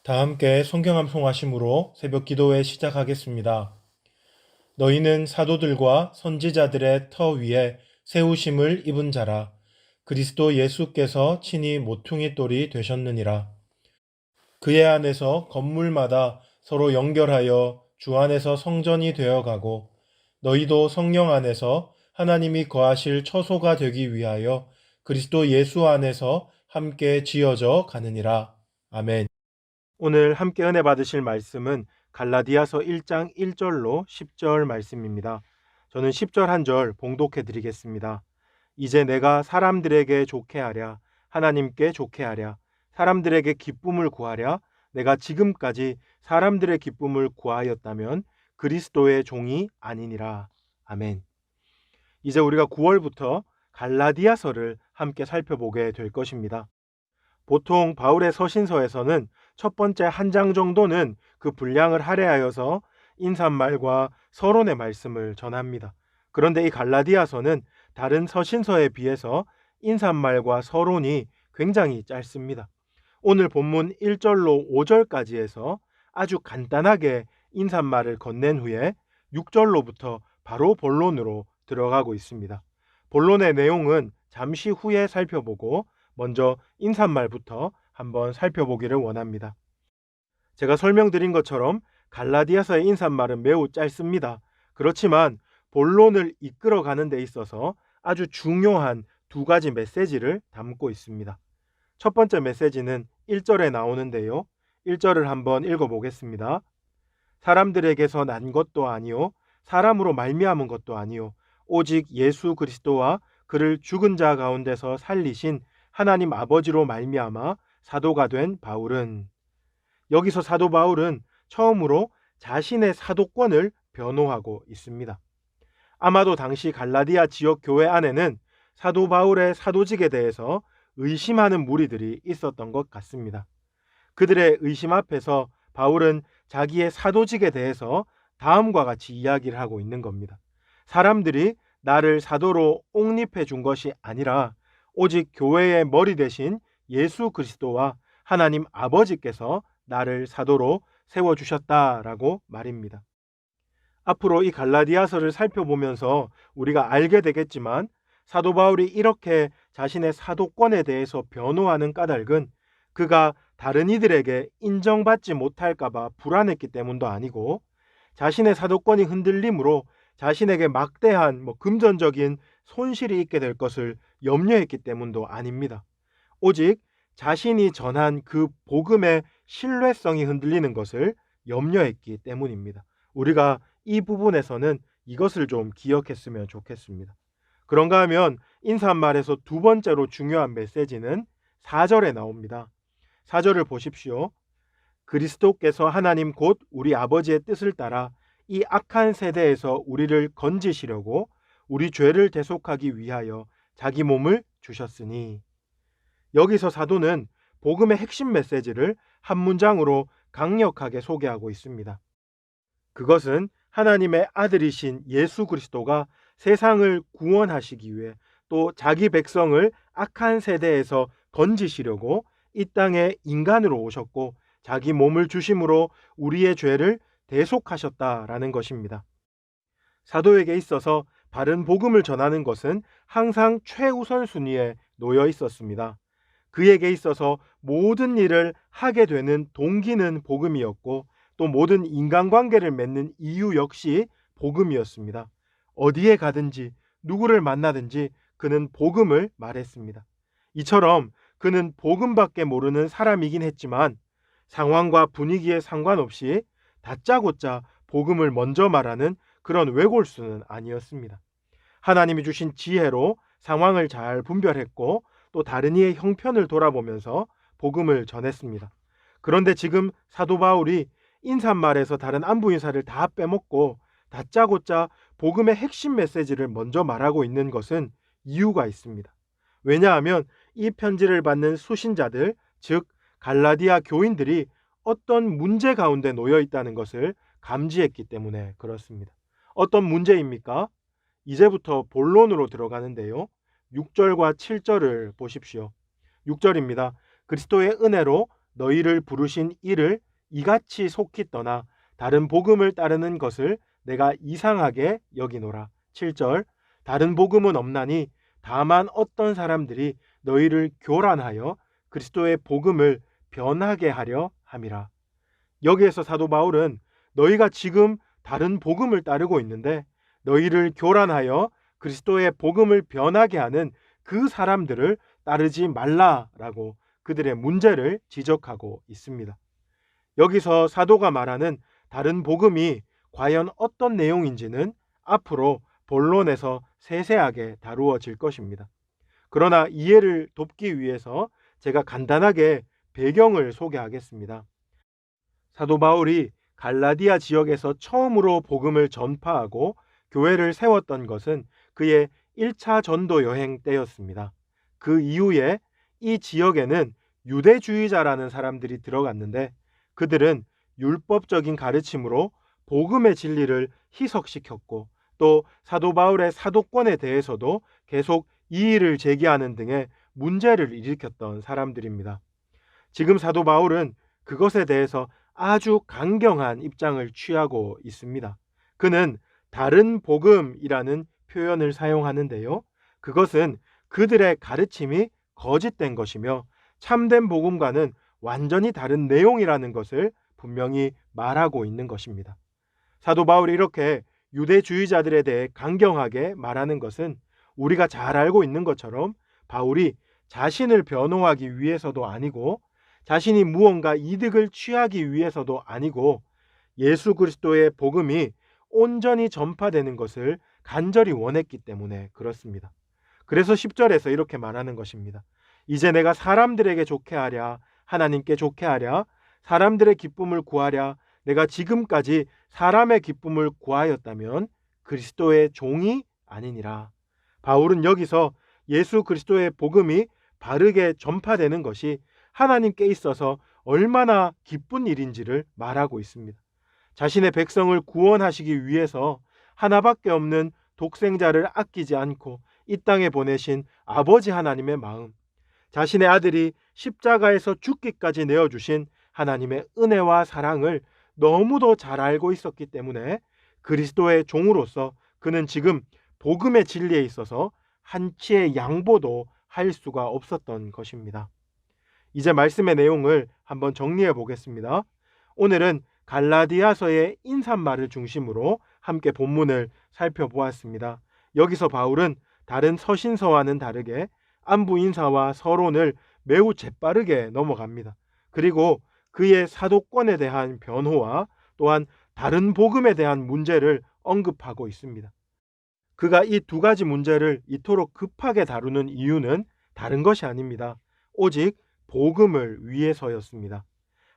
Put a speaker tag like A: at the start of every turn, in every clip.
A: 다 함께 성경 암송하심으로 새벽 기도회 시작하겠습니다. 너희는 사도들과 선지자들의 터 위에 세우심을 입은 자라. 그리스도 예수께서 친히 모퉁이 돌이 되셨느니라. 그의 안에서 건물마다 서로 연결하여 주 안에서 성전이 되어가고 너희도 성령 안에서 하나님이 거하실 처소가 되기 위하여 그리스도 예수 안에서 함께 지어져 가느니라. 아멘. 오늘 함께 은혜 받으실 말씀은 갈라디아서 1장 1절로 10절 말씀입니다. 저는 10절 한 절 봉독해 드리겠습니다. 이제 내가 사람들에게 좋게 하랴, 하나님께 좋게 하랴, 사람들에게 기쁨을 구하랴, 내가 지금까지 사람들의 기쁨을 구하였다면 그리스도의 종이 아니니라. 아멘. 이제 우리가 9월부터 갈라디아서를 함께 살펴보게 될 것입니다. 보통 바울의 서신서에서는 첫 번째 한 장 정도는 그 분량을 할애하여서 인사말과 서론의 말씀을 전합니다. 그런데 이 갈라디아서는 다른 서신서에 비해서 인사말과 서론이 굉장히 짧습니다. 오늘 본문 1절로 5절까지 해서 아주 간단하게 인사말을 건넨 후에 6절로부터 바로 본론으로 들어가고 있습니다. 본론의 내용은 잠시 후에 살펴보고 먼저 인사말부터 한번 살펴보기를 원합니다. 제가 설명드린 것처럼 갈라디아서의 인사말은 매우 짧습니다. 그렇지만 본론을 이끌어가는 데 있어서 아주 중요한 두 가지 메시지를 담고 있습니다. 첫 번째 메시지는 1절에 나오는데요. 1절을 한번 읽어보겠습니다. 사람들에게서 난 것도 아니요 사람으로 말미암은 것도 아니요 오직 예수 그리스도와 그를 죽은 자 가운데서 살리신 하나님 아버지로 말미암아 사도가 된 바울은, 여기서 사도 바울은 처음으로 자신의 사도권을 변호하고 있습니다. 아마도 당시 갈라디아 지역 교회 안에는 사도 바울의 사도직에 대해서 의심하는 무리들이 있었던 것 같습니다. 그들의 의심 앞에서 바울은 자기의 사도직에 대해서 다음과 같이 이야기를 하고 있는 겁니다. 사람들이 나를 사도로 옹립해 준 것이 아니라 오직 교회의 머리 대신 예수 그리스도와 하나님 아버지께서 나를 사도로 세워주셨다라고 말입니다. 앞으로 이 갈라디아서를 살펴보면서 우리가 알게 되겠지만 사도 바울이 이렇게 자신의 사도권에 대해서 변호하는 까닭은 그가 다른 이들에게 인정받지 못할까봐 불안했기 때문도 아니고 자신의 사도권이 흔들림으로 자신에게 막대한 금전적인 손실이 있게 될 것을 염려했기 때문도 아닙니다. 오직 자신이 전한 그 복음의 신뢰성이 흔들리는 것을 염려했기 때문입니다. 우리가 이 부분에서는 이것을 좀 기억했으면 좋겠습니다. 그런가 하면 인사말에서 두 번째로 중요한 메시지는 4절에 나옵니다. 4절을 보십시오. 그리스도께서 하나님 곧 우리 아버지의 뜻을 따라 이 악한 세대에서 우리를 건지시려고 우리 죄를 대속하기 위하여 자기 몸을 주셨으니, 여기서 사도는 복음의 핵심 메시지를 한 문장으로 강력하게 소개하고 있습니다. 그것은 하나님의 아들이신 예수 그리스도가 세상을 구원하시기 위해 또 자기 백성을 악한 세대에서 건지시려고 이 땅에 인간으로 오셨고 자기 몸을 주심으로 우리의 죄를 대속하셨다라는 것입니다. 사도에게 있어서 바른 복음을 전하는 것은 항상 최우선 순위에 놓여 있었습니다. 그에게 있어서 모든 일을 하게 되는 동기는 복음이었고 또 모든 인간관계를 맺는 이유 역시 복음이었습니다. 어디에 가든지 누구를 만나든지 그는 복음을 말했습니다. 이처럼 그는 복음밖에 모르는 사람이긴 했지만 상황과 분위기에 상관없이 다짜고짜 복음을 먼저 말하는 그런 외골수는 아니었습니다. 하나님이 주신 지혜로 상황을 잘 분별했고 또 다른 이의 형편을 돌아보면서 복음을 전했습니다. 그런데 지금 사도 바울이 인사말에서 다른 안부 인사를 다 빼먹고 다짜고짜 복음의 핵심 메시지를 먼저 말하고 있는 것은 이유가 있습니다. 왜냐하면 이 편지를 받는 수신자들, 즉 갈라디아 교인들이 어떤 문제 가운데 놓여 있다는 것을 감지했기 때문에 그렇습니다. 어떤 문제입니까? 이제부터 본론으로 들어가는데요. 6절과 7절을 보십시오. 6절입니다. 그리스도의 은혜로 너희를 부르신 이를 이같이 속히 떠나 다른 복음을 따르는 것을 내가 이상하게 여기노라. 7절 다른 복음은 없나니 다만 어떤 사람들이 너희를 교란하여 그리스도의 복음을 변하게 하려 함이라. 여기에서 사도 바울은 너희가 지금 다른 복음을 따르고 있는데 너희를 교란하여 그리스도의 복음을 변하게 하는 그 사람들을 따르지 말라라고 그들의 문제를 지적하고 있습니다. 여기서 사도가 말하는 다른 복음이 과연 어떤 내용인지는 앞으로 본론에서 세세하게 다루어질 것입니다. 그러나 이해를 돕기 위해서 제가 간단하게 배경을 소개하겠습니다. 사도 바울이 갈라디아 지역에서 처음으로 복음을 전파하고 교회를 세웠던 것은 그의 1차 전도 여행 때였습니다. 그 이후에 이 지역에는 유대주의자라는 사람들이 들어갔는데 그들은 율법적인 가르침으로 복음의 진리를 희석시켰고 또 사도 바울의 사도권에 대해서도 계속 이의를 제기하는 등의 문제를 일으켰던 사람들입니다. 지금 사도 바울은 그것에 대해서 아주 강경한 입장을 취하고 있습니다. 그는 다른 복음이라는 표현을 사용하는데요. 그것은 그들의 가르침이 거짓된 것이며 참된 복음과는 완전히 다른 내용이라는 것을 분명히 말하고 있는 것입니다. 사도 바울이 이렇게 유대주의자들에 대해 강경하게 말하는 것은 우리가 잘 알고 있는 것처럼 바울이 자신을 변호하기 위해서도 아니고 자신이 무언가 이득을 취하기 위해서도 아니고 예수 그리스도의 복음이 온전히 전파되는 것을 간절히 원했기 때문에 그렇습니다. 그래서 10절에서 이렇게 말하는 것입니다. 이제 내가 사람들에게 좋게 하랴 하나님께 좋게 하랴 사람들의 기쁨을 구하랴 내가 지금까지 사람의 기쁨을 구하였다면 그리스도의 종이 아니니라. 바울은 여기서 예수 그리스도의 복음이 바르게 전파되는 것이 하나님께 있어서 얼마나 기쁜 일인지를 말하고 있습니다. 자신의 백성을 구원하시기 위해서 하나밖에 없는 독생자를 아끼지 않고 이 땅에 보내신 아버지 하나님의 마음, 자신의 아들이 십자가에서 죽기까지 내어주신 하나님의 은혜와 사랑을 너무도 잘 알고 있었기 때문에 그리스도의 종으로서 그는 지금 복음의 진리에 있어서 한치의 양보도 할 수가 없었던 것입니다. 이제 말씀의 내용을 한번 정리해 보겠습니다. 오늘은 갈라디아서의 인사말을 중심으로 함께 본문을 살펴보았습니다. 여기서 바울은 다른 서신서와는 다르게 안부 인사와 서론을 매우 재빠르게 넘어갑니다. 그리고 그의 사도권에 대한 변호와 또한 다른 복음에 대한 문제를 언급하고 있습니다. 그가 이 두 가지 문제를 이토록 급하게 다루는 이유는 다른 것이 아닙니다. 오직 복음을 위해서였습니다.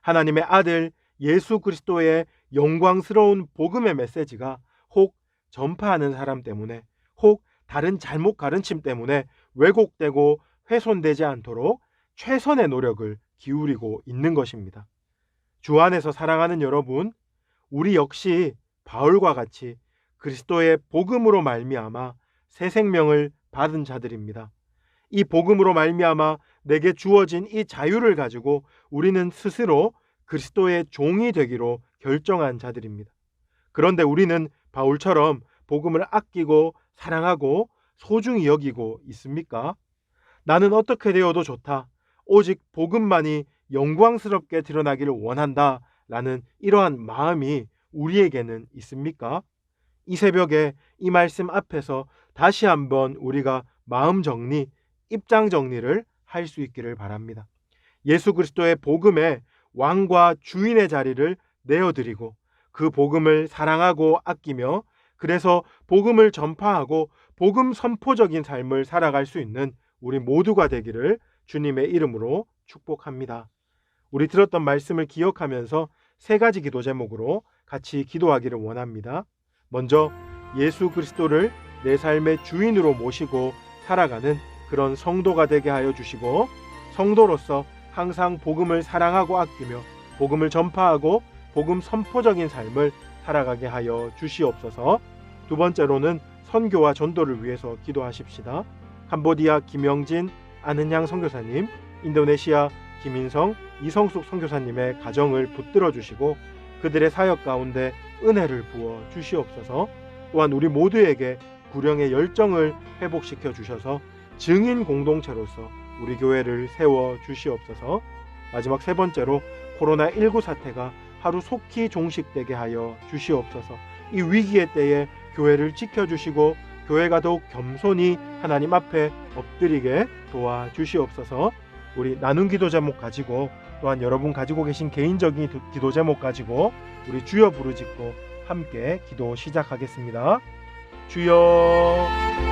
A: 하나님의 아들 예수 그리스도의 영광스러운 복음의 메시지가 혹 전파하는 사람 때문에 혹 다른 잘못 가르침 때문에 왜곡되고 훼손되지 않도록 최선의 노력을 기울이고 있는 것입니다. 주 안에서 사랑하는 여러분, 우리 역시 바울과 같이 그리스도의 복음으로 말미암아 새 생명을 받은 자들입니다. 이 복음으로 말미암아 내게 주어진 이 자유를 가지고 우리는 스스로 그리스도의 종이 되기로 결정한 자들입니다. 그런데 우리는 바울처럼 복음을 아끼고 사랑하고 소중히 여기고 있습니까? 나는 어떻게 되어도 좋다. 오직 복음만이 영광스럽게 드러나기를 원한다. 라는 이러한 마음이 우리에게는 있습니까? 이 새벽에 이 말씀 앞에서 다시 한번 우리가 마음 정리, 입장 정리를 할 수 있기를 바랍니다. 예수 그리스도의 복음에 왕과 주인의 자리를 내어드리고 그 복음을 사랑하고 아끼며 그래서 복음을 전파하고 복음 선포적인 삶을 살아갈 수 있는 우리 모두가 되기를 주님의 이름으로 축복합니다. 우리 들었던 말씀을 기억하면서 세 가지 기도 제목으로 같이 기도하기를 원합니다. 먼저 예수 그리스도를 내 삶의 주인으로 모시고 살아가는 그런 성도가 되게 하여 주시고 성도로서 항상 복음을 사랑하고 아끼며 복음을 전파하고 복음 선포적인 삶을 살아가게 하여 주시옵소서. 두 번째로는 선교와 전도를 위해서 기도하십시다. 캄보디아 김영진, 안은양 선교사님, 인도네시아 김인성, 이성숙 선교사님의 가정을 붙들어 주시고 그들의 사역 가운데 은혜를 부어 주시옵소서. 또한 우리 모두에게 구령의 열정을 회복시켜 주셔서 증인 공동체로서 우리 교회를 세워 주시옵소서. 마지막 세 번째로 코로나19 사태가 하루 속히 종식되게 하여 주시옵소서. 이 위기의 때에 교회를 지켜주시고 교회가 더욱 겸손히 하나님 앞에 엎드리게 도와주시옵소서. 우리 나눈 기도 제목 가지고 또한 여러분 가지고 계신 개인적인 기도 제목 가지고 우리 주여 부르짖고 함께 기도 시작하겠습니다. 주여